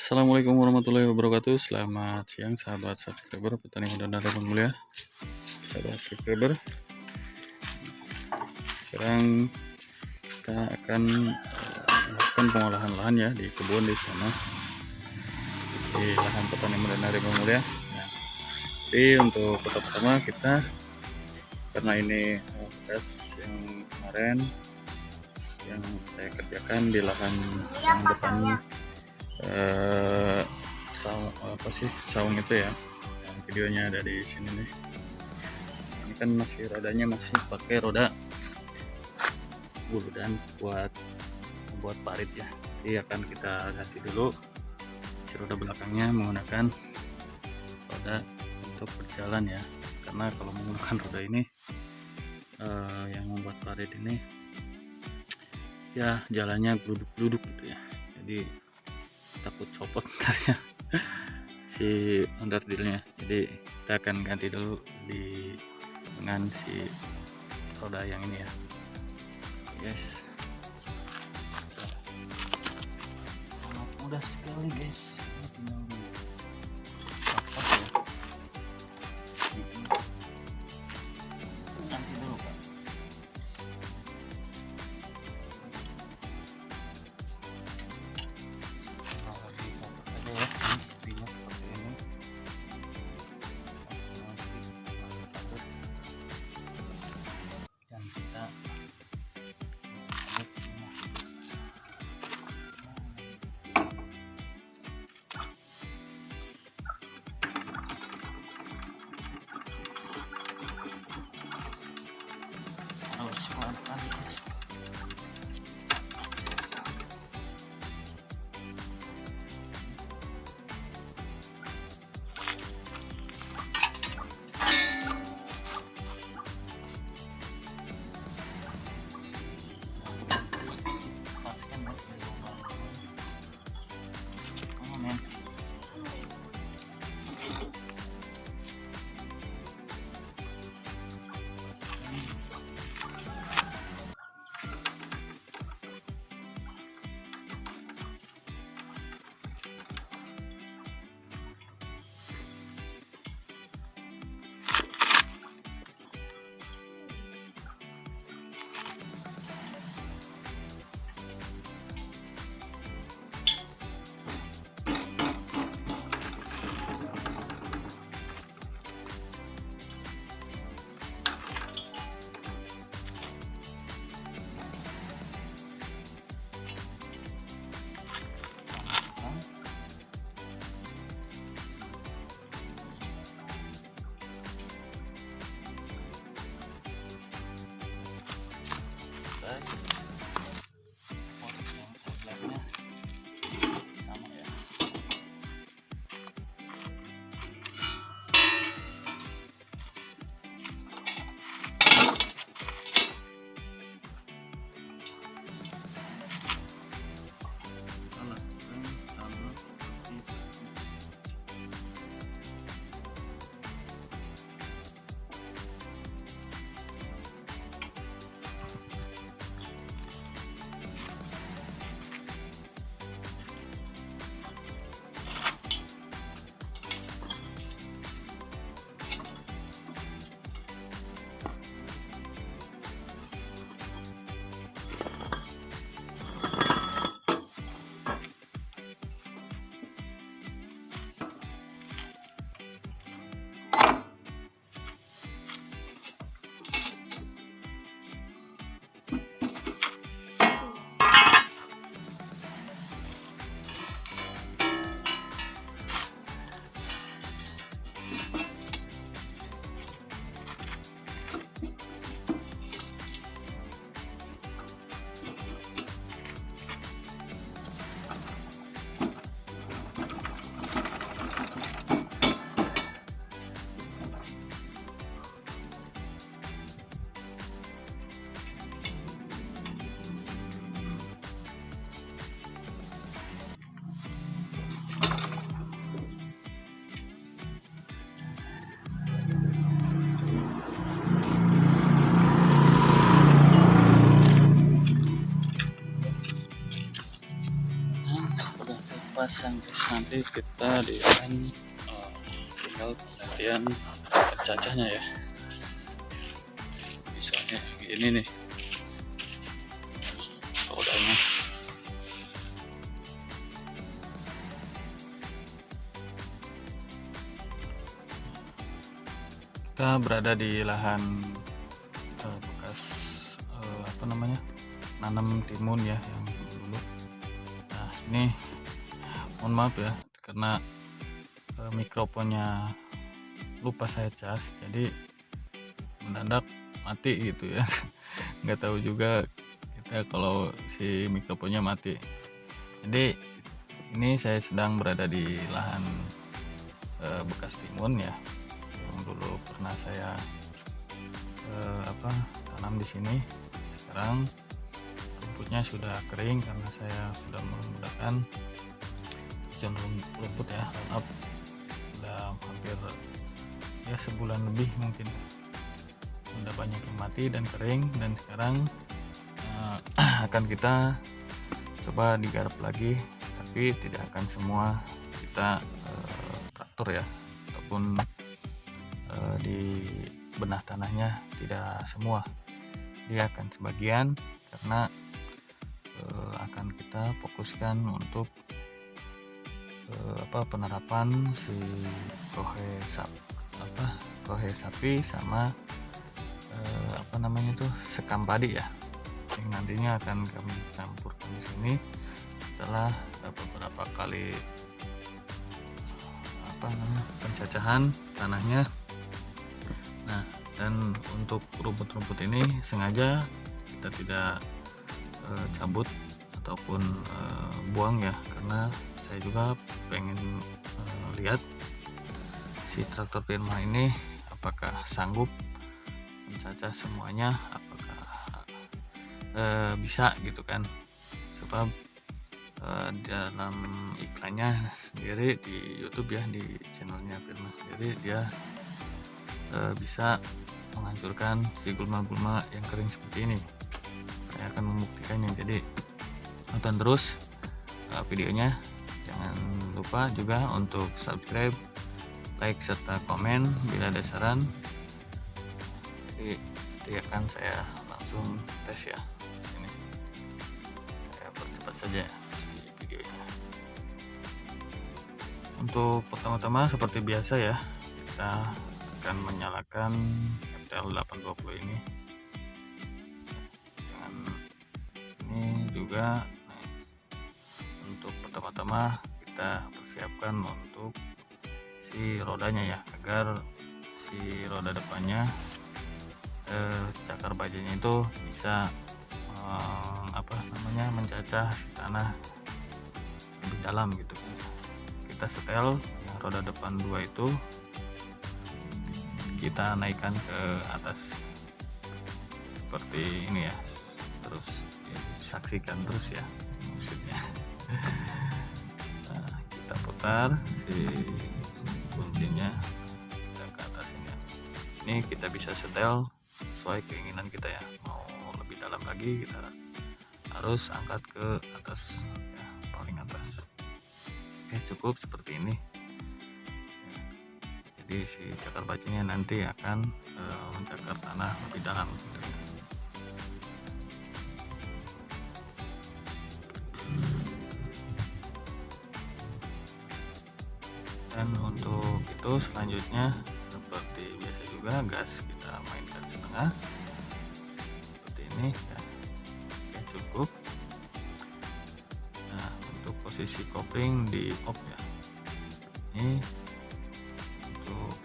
Assalamualaikum warahmatullahi wabarakatuh. Selamat siang sahabat subscriber petani muda dan rekan mulia. Sahabat subscriber, sekarang kita akan melakukan pengolahan lahan ya di kebun di sana, di lahan petani muda dan rekan mulia. Nah, jadi untuk foto pertama kita, karena ini bekas yang kemarin yang saya kerjakan di lahan yang depan saung itu ya, yang videonya ada di sini nih. Ini kan masih rodanya masih pakai roda dan buat parit ya, jadi akan kita ganti dulu si roda belakangnya menggunakan roda untuk berjalan ya, karena kalau menggunakan roda ini yang membuat parit ini ya jalannya geluduk-geluduk gitu ya, jadi takut copot ntarnya si onderdilnya. Jadi kita akan ganti dulu dengan si roda yang ini ya guys. Sangat mudah sekali guys, tinggal ganti dulu Pak. Dan kita pasang guys. Nanti kita di akan tinggal penggantian pencacahnya ya. Misalnya gini nih rodanya. Kita berada di lahan bekas nanam timun ya yang dulu. Nah ini mohon maaf ya karena mikrofonnya lupa saya cas, jadi mendadak mati gitu ya. Nggak tahu juga kita kalau si mikrofonnya mati. Jadi ini saya sedang berada di lahan bekas timun ya, yang dulu pernah saya tanam di sini. Sekarang rumputnya sudah kering karena saya sudah menggunakan hujan rumput ya, udah hampir ya sebulan lebih mungkin, udah banyak yang mati dan kering, dan sekarang akan kita coba digarap lagi, tapi tidak akan semua kita traktor ya, ataupun di benah tanahnya, tidak semua, dia akan sebagian, karena akan kita fokuskan untuk penerapan si kohe sapi sama sekam padi ya, yang nantinya akan kami campurkan di sini setelah beberapa kali pencacahan tanahnya. Nah, dan untuk rumput-rumput ini sengaja kita tidak cabut ataupun buang ya, karena saya juga pengen lihat si traktor Firma ini apakah sanggup mencacah semuanya, apakah bisa gitu kan. Sebab dalam iklannya sendiri di YouTube ya, di channelnya Firma sendiri, dia bisa menghancurkan si gulma-gulma yang kering seperti ini. Saya akan membuktikannya, jadi tonton terus videonya. Jangan lupa juga untuk subscribe, like, serta komen bila ada saran. Jadi akan saya langsung tes ya. Ini saya percepat saja si videonya. Untuk pertama-tama seperti biasa ya, kita akan menyalakan FTL 820 ini. Dengan ini juga, untuk pertama-tama kita persiapkan untuk si rodanya ya, agar si roda depannya cakar bajanya itu bisa mencacah si tanah lebih dalam gitu. Kita setel yang roda depan 2 itu, kita naikkan ke atas seperti ini ya, terus saksikan terus ya maksudnya. Nah, kita putar si kuncinya ke atas ini. Ini kita bisa setel sesuai keinginan kita ya, mau lebih dalam lagi kita harus angkat ke atas ya, paling atas. Oke, cukup seperti ini. Jadi si cakar bajanya nanti akan mencakar tanah lebih dalam gitu. Dan untuk itu selanjutnya seperti biasa juga, gas kita mainkan setengah seperti ini ya. Oke, cukup. Nah, untuk posisi kopling di off ya. Ini untuk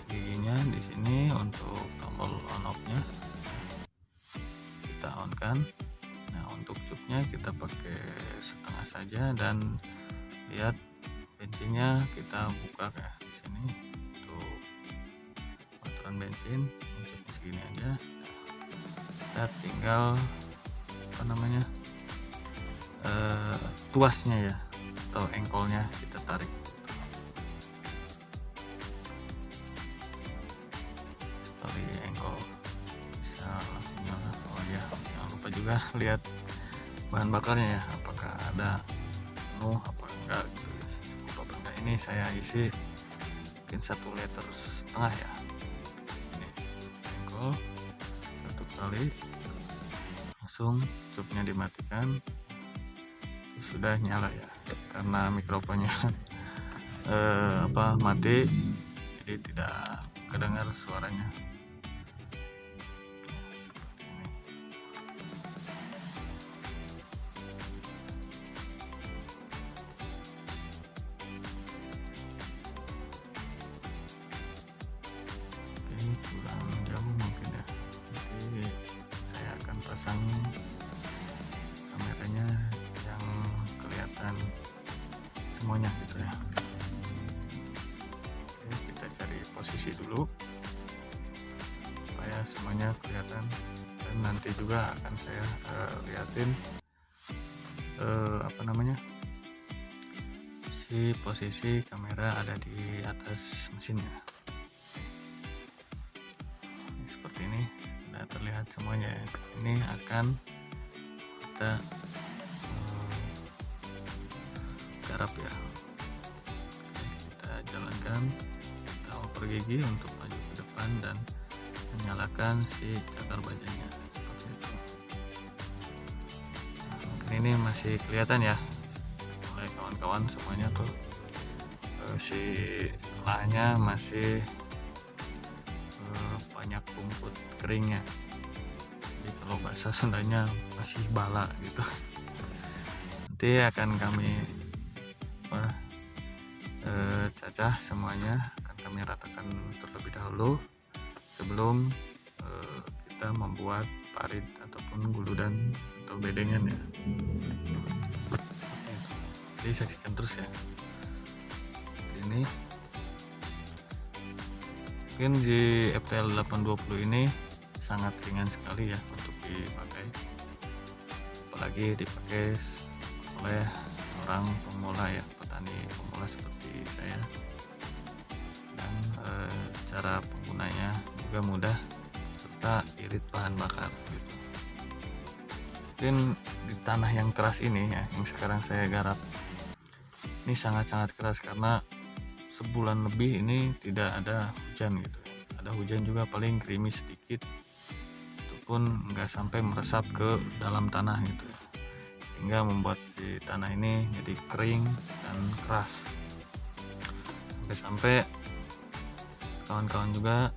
giginya di sini, untuk tombol on off-nya kita on kan. Nah, untuk cupnya kita pakai setengah saja, dan lihat bensinnya kita buka ya di sini. Untuk maturan bensin segini aja. Kita tinggal tuasnya ya, atau engkolnya kita tarik. Sekali engkol bisa langsung nyala. Oh ya, jangan lupa juga lihat bahan bakarnya ya, apakah ada penuh apa enggak gitu. Cukup apa enggak, ini saya isi mungkin 1,5 liter ya. Ini jengkol 1 kali, langsung cupnya dimatikan. Sudah nyala ya, karena mikrofonnya mati, jadi tidak kedengar suaranya. Ini kurang jauh mungkin ya, jadi saya akan pasang kameranya yang kelihatan semuanya gitu ya. Oke, kita cari posisi dulu supaya semuanya kelihatan, dan nanti juga akan saya liatin si posisi kamera ada di atas mesinnya. Seperti ini sudah terlihat semuanya ya. Ini akan kita garap ya. Kita jalankan, kita oper gigi untuk maju ke depan dan menyalakan si cakar bajanya seperti itu. Nah, mungkin ini masih kelihatan ya oleh kawan-kawan semuanya tuh, si lahnya masih banyak rumput keringnya, jadi kalau bahasa Sundanya masih bala gitu. Nanti akan kami cacah semuanya, akan kami ratakan terlebih dahulu sebelum kita membuat parit ataupun guludan atau bedengan ya. Jadi saksikan terus ya. Ini mungkin di FTL 820 ini sangat ringan sekali ya untuk dipakai, apalagi dipakai oleh orang pemula ya, petani pemula seperti saya. Dan cara penggunanya juga mudah, serta irit bahan bakar gitu. Mungkin di tanah yang keras ini ya, yang sekarang saya garap, ini sangat-sangat keras karena sebulan lebih ini tidak ada hujan gitu. Ada hujan juga paling gerimis sedikit, itu pun nggak sampai meresap ke dalam tanah gitu ya, sehingga membuat si tanah ini jadi kering dan keras. Sampai kawan-kawan juga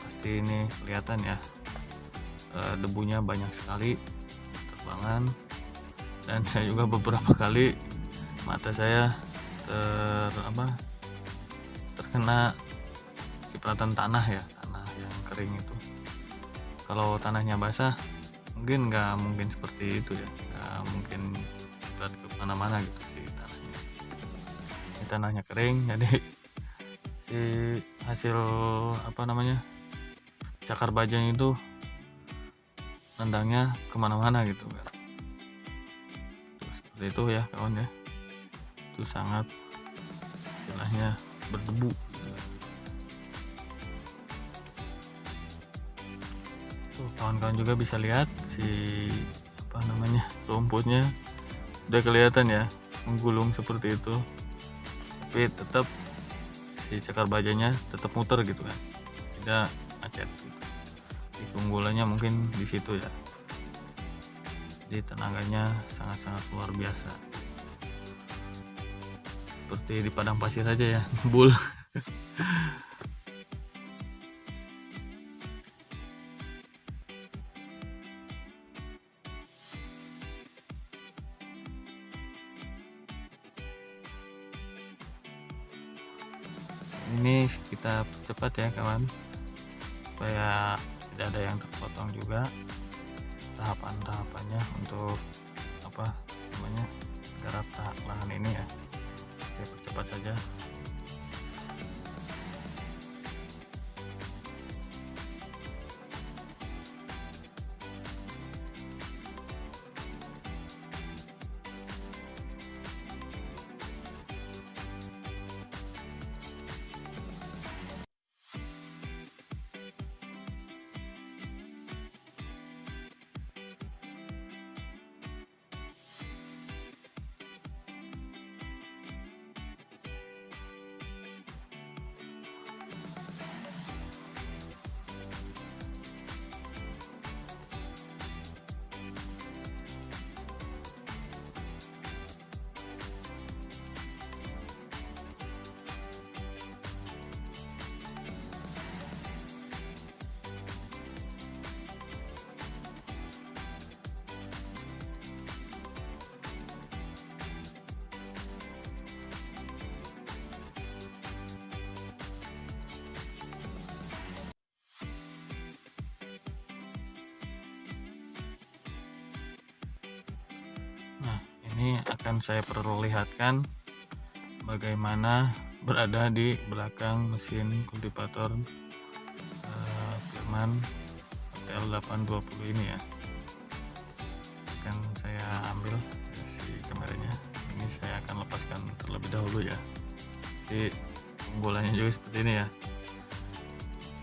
pasti ini kelihatan ya, debunya banyak sekali terbangan, dan saya juga beberapa kali mata saya terkena cipratan tanah ya, tanah yang kering itu. Kalau tanahnya basah mungkin nggak mungkin seperti itu ya, nggak mungkin ciprat ke mana-mana gitu si tanahnya. Ini tanahnya kering, jadi si hasil cakar bajanya itu nendangnya kemana-mana gitu kan. Seperti itu ya kawan ya, itu sangat istilahnya berdebu gitu. Tuh, kawan-kawan juga bisa lihat si rumputnya udah kelihatan ya, menggulung seperti itu, tapi tetap si cakar bajanya tetap muter gitu kan, tidak macet gitu. Di keunggulannya mungkin di situ ya, jadi tenaganya sangat-sangat luar biasa, seperti di padang pasir aja ya, ngebul. Ini kita cepat ya kawan, supaya tidak ada yang terpotong juga tahapan-tahapannya untuk garap lahan ini ya. Saya percepat saja. akan saya perlihatkan bagaimana berada di belakang mesin kultivator Firman TL820 ini ya. Akan saya ambil si kameranya. Ini saya akan lepaskan terlebih dahulu ya. Jadi keunggulannya juga seperti ini ya.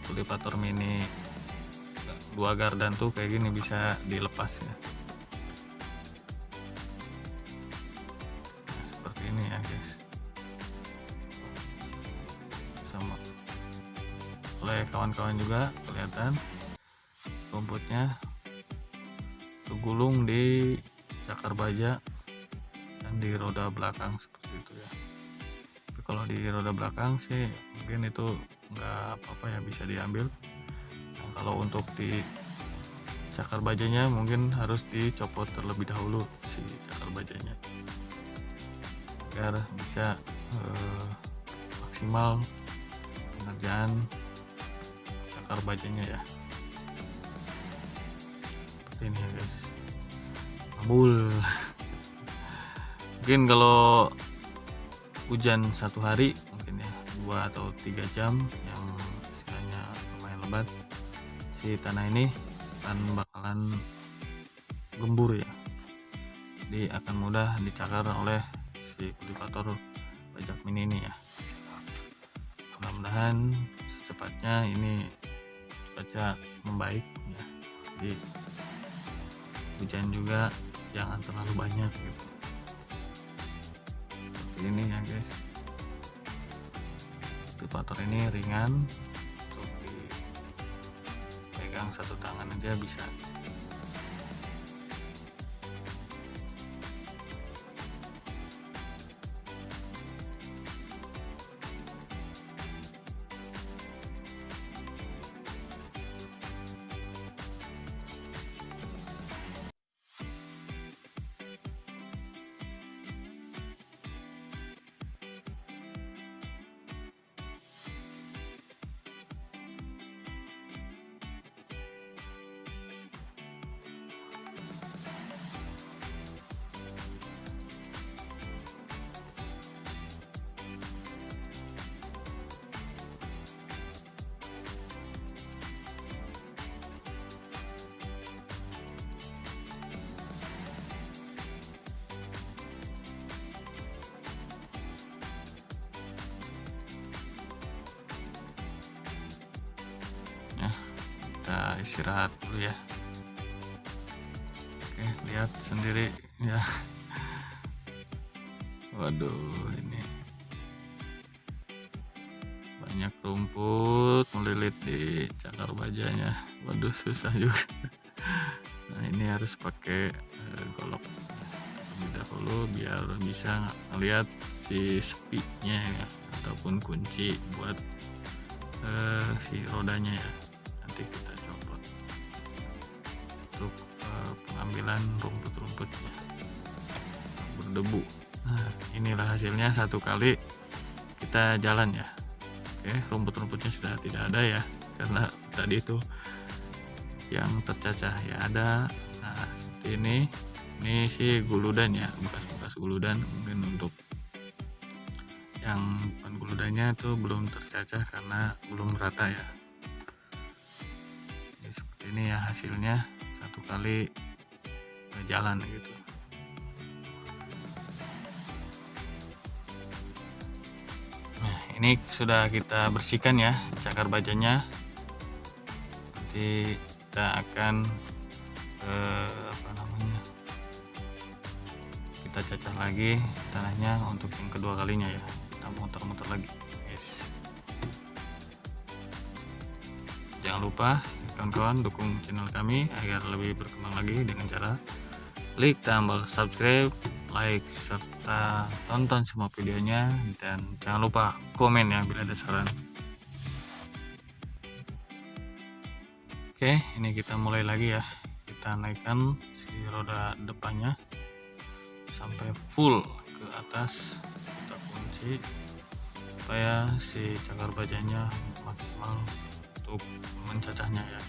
Kultivator mini 2 gardan tuh kayak gini bisa dilepas ya. Nah, seperti ini ya guys. Sama oleh kawan-kawan juga kelihatan rumputnya tergulung di cakar baja dan di roda belakang seperti itu ya. Tapi kalau di roda belakang sih mungkin itu nggak apa-apa ya, bisa diambil. Nah, kalau untuk di cakar bajanya mungkin harus dicopot terlebih dahulu si cakar bajanya agar bisa maksimal pengerjaan cakar bajanya ya. Seperti ini ya guys, kabul. Mungkin kalau hujan 1 hari mungkin ya 2 atau 3 jam yang istilahnya lumayan lebat, si tanah ini akan bakalan gembur ya, jadi akan mudah dicakar oleh si kultivator bajak mini ini ya. Mudah-mudahan secepatnya ini cuaca membaik ya, jadi hujan juga jangan terlalu banyak gitu. Seperti ini ya guys, kultivator ini ringan, untuk dipegang 1 tangan aja bisa. Kita istirahat dulu ya. Oke, lihat sendiri ya. Waduh, ini banyak rumput melilit di cakar bajanya. Waduh, susah juga. Nah, ini harus pakai golok terlebih dahulu biar bisa ngeliat si sepinya ya, ataupun kunci buat si rodanya ya. Nanti kita copot untuk pengambilan rumput-rumputnya berdebu. Nah, inilah hasilnya 1 kali kita jalan ya. Oke, rumput-rumputnya sudah tidak ada ya, karena tadi itu yang tercacah ya ada. Nah, seperti ini sih guludan ya, bekas-bekas guludan. Mungkin untuk yang bukan guludannya tuh belum tercacah karena belum rata ya. Jadi seperti ini ya hasilnya 1 kali jalan gitu. Nah, ini sudah kita bersihkan ya cakar bajanya. Nanti kita akan kita cacah lagi tanahnya untuk yang kedua kalinya ya. Kita muter-muter lagi guys. Jangan lupa kawan-kawan dukung channel kami agar lebih berkembang lagi dengan cara klik tombol subscribe, like, serta tonton semua videonya, dan jangan lupa komen ya bila ada saran. Oke, ini kita mulai lagi ya. Kita naikkan si roda depannya sampai full ke atas, kita kunci supaya si cakar bajanya maksimal untuk mencacahnya ya.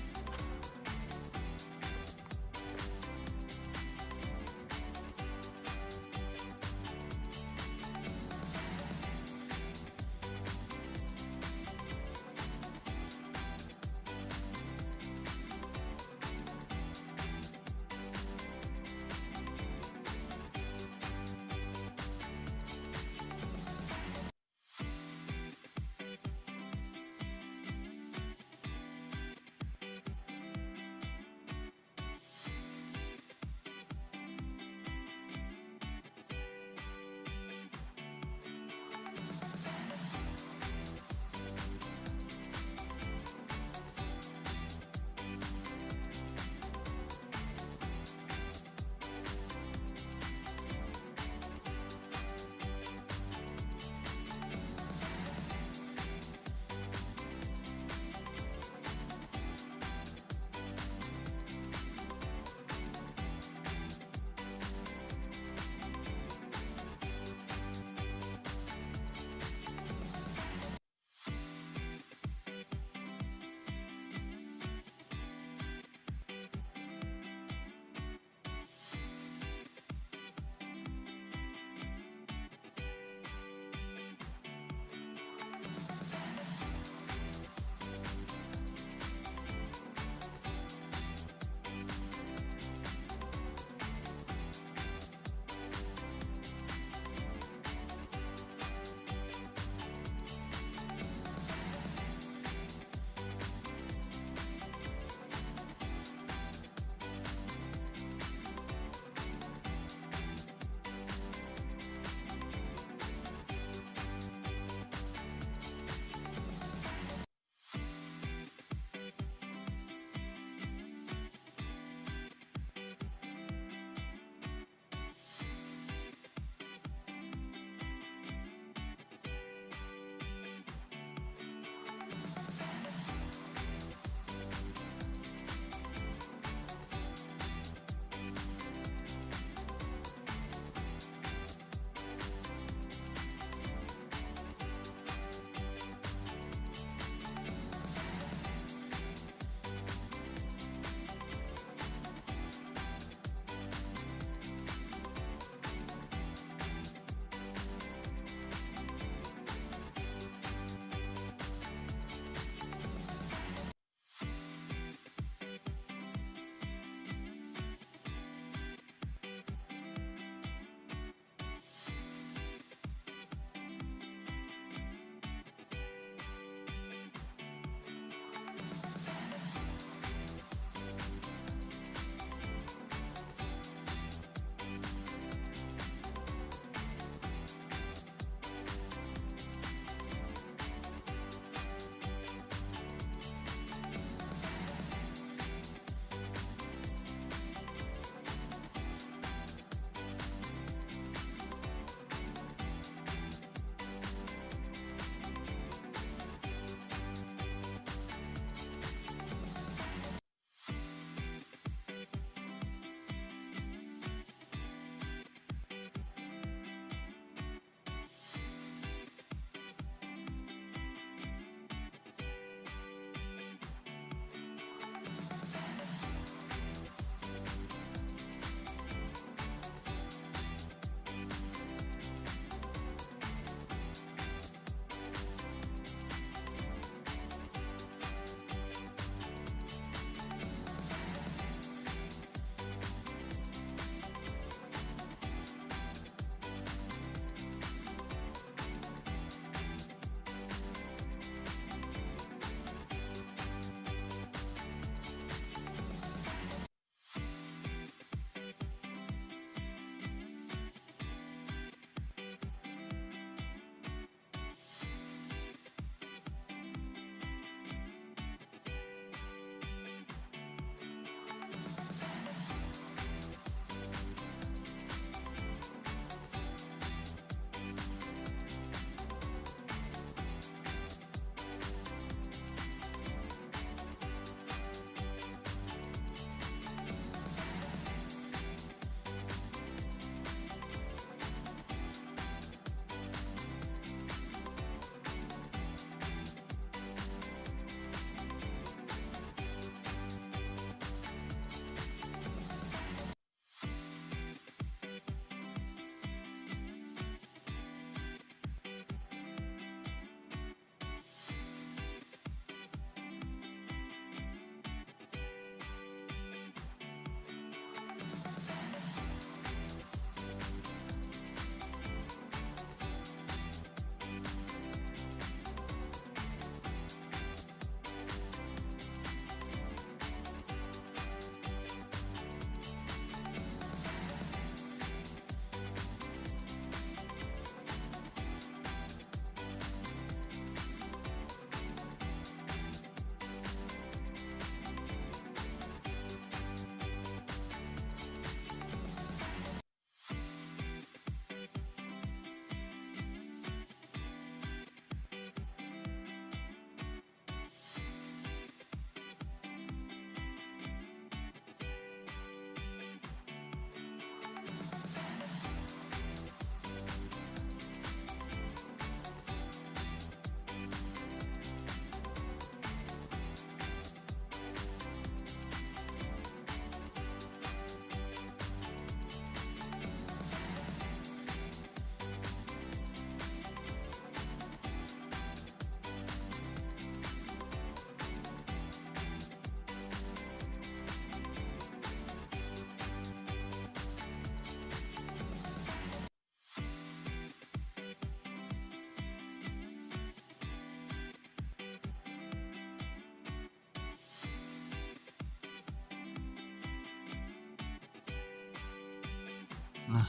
Nah,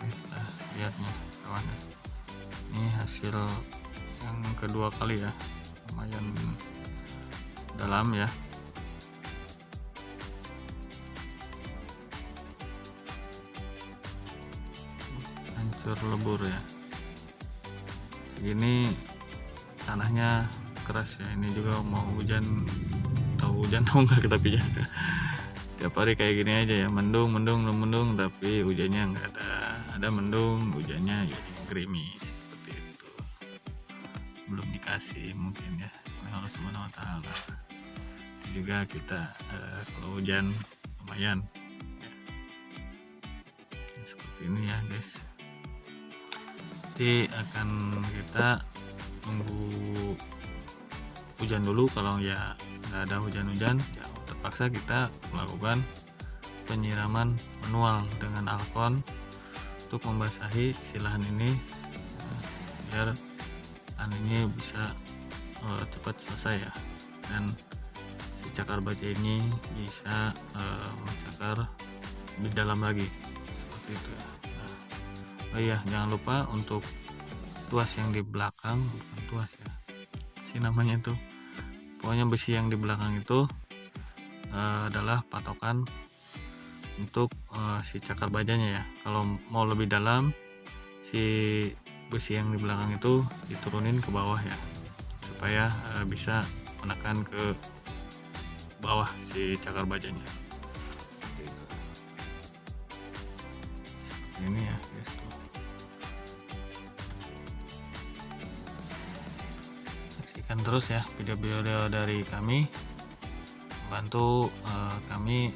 kita lihat nih kawan, ini hasil yang kedua kali ya, lumayan dalam ya. Hancur lebur ya, segini tanahnya keras ya. Ini juga mau hujan, tahu nggak kita pijak tiap hari kayak gini aja ya, mendung tapi hujannya nggak ada mendung, hujannya ya gerimis seperti itu, belum dikasih mungkin ya oleh Allah Subhanahu Wa Taala. Juga kita kalau hujan lumayan ya. Seperti ini ya guys, nanti akan kita tunggu hujan dulu. Kalau ya nggak ada hujan-hujan ya terpaksa kita melakukan penyiraman manual dengan alkon untuk membasahi si lahan ini biar lahan ini bisa cepat selesai ya, dan si cakar baja ini bisa mencakar lebih dalam lagi seperti itu ya. Nah, oh iya, jangan lupa untuk tuas yang di belakang, bukan tuas ya si namanya itu, pokoknya besi yang di belakang itu adalah patokan untuk si cakar bajanya ya. Kalau mau lebih dalam, si besi yang di belakang itu diturunin ke bawah ya, supaya bisa menekan ke bawah si cakar bajanya. Seperti ini ya guys. Saksikan terus ya video-video dari kami, bantu kami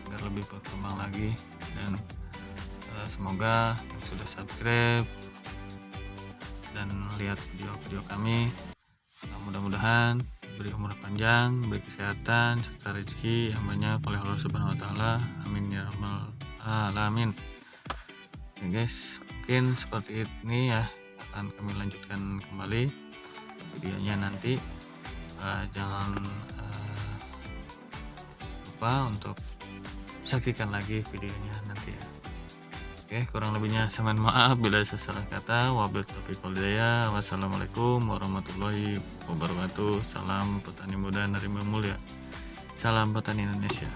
agar lebih berkembang lagi, dan semoga yang sudah subscribe dan lihat video-video kami mudah-mudahan beri umur panjang, beri kesehatan serta rezeki yang banyak oleh Allah Subhanahu Wa Taala. Amin ya rabbal alamin. Oke guys, mungkin seperti ini ya, akan kami lanjutkan kembali videonya nanti. Jangan lupa untuk saksikan lagi videonya nanti ya. Oke, kurang lebihnya saya mohon maaf bila saya salah kata. Wabillahi taufiq wal hidayah. Wassalamualaikum warahmatullahi wabarakatuh. Salam petani muda, nerima mulia. Salam petani Indonesia.